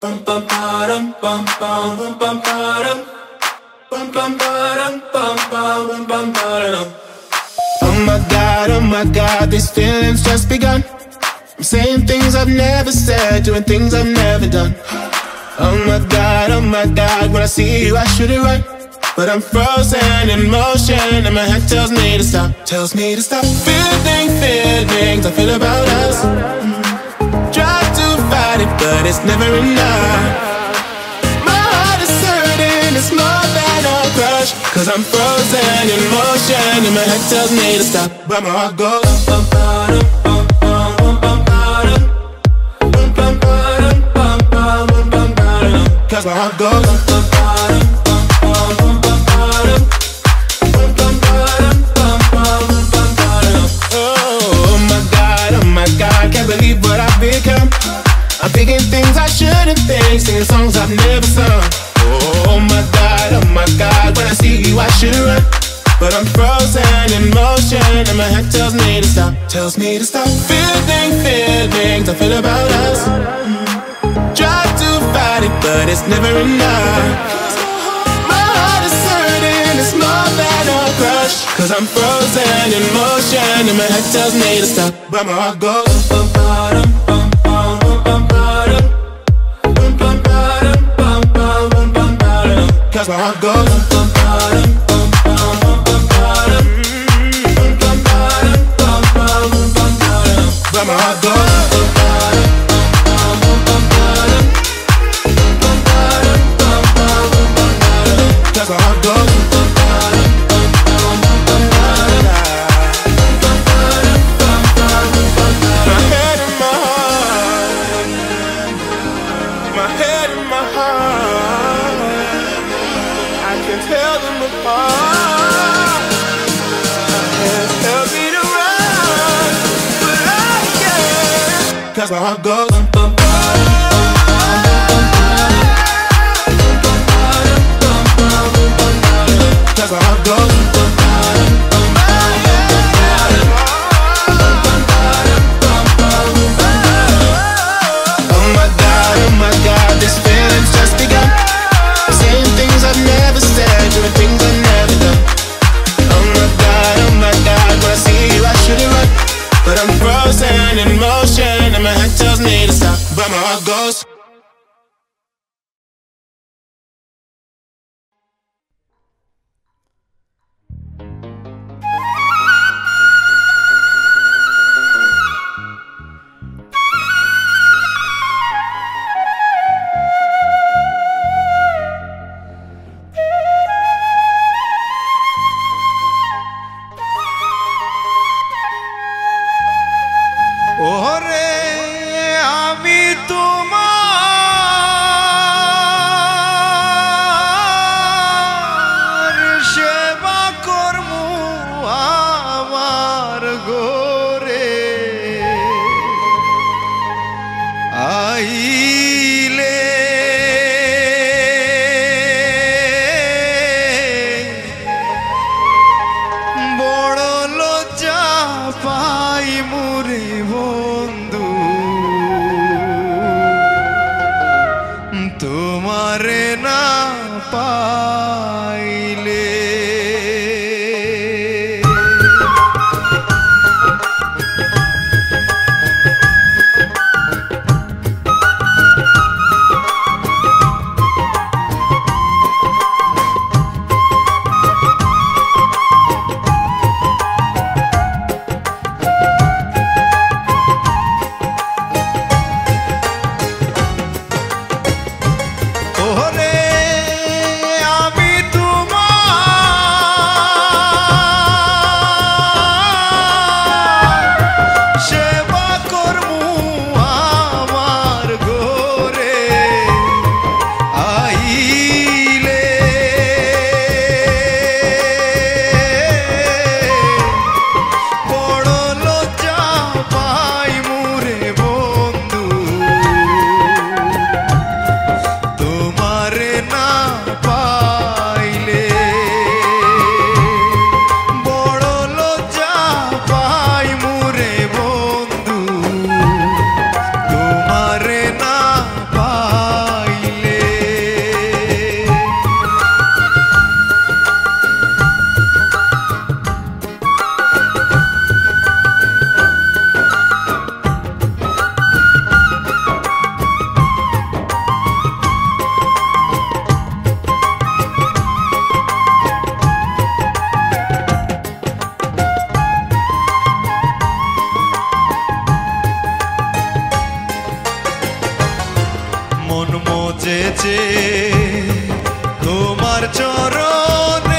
Bum bum ba-dum bum bum bum bum ba-dum bum bum ba-dum bum bum bum bum ba-dum. Oh my God, these feelings just begun. I'm saying things I've never said, doing things I've never done. Oh my God, when I see you I should it right, but I'm frozen in motion and my head tells me to stop, feeling feelings I feel about us. Try to fight it, but it's never enough. My heart is hurting, it's more than a crush, cause I'm frozen in motion and my head tells me to stop, but my heart goes bum bum bum bum bum bum bum bum bum bum bum bum, cause my heart goes bum bum bum bum bum bum bum bum. Oh my God, can't believe what I've become. I'm thinking things I shouldn't think, singing songs I've never sung. Oh my God, when I see you I should run, but I'm frozen in motion and my head tells me to stop, feeling feelings I feel about us. Try to fight it, but it's never enough. My heart is hurting, it's more than a crush, cause I'm frozen in motion and my head tells me to stop, but my heart goes bum bum bum bum bum bum bum bum bum bum bum bum, cause my heart goes bum bum bum bum bum bum bum bum bum bum bum, but my heart goes bum bum bum bum bum bum bum, cause my heart goes bum bum bum bum bum bum. My head and my heart, my head and my heart, I can tell them apart. My head tells me to run, but I can't, cause my heart goes bum bum bum bum bum, cause my heart goes bum bum bum bum. Oh my God, these feelings just begun. Saying things I've never said, doing things I've never done. Oh my God, when I see you I should it right, but I'm frozen in motion and my head tells me to stop. মন মজেছে তোমার চরণ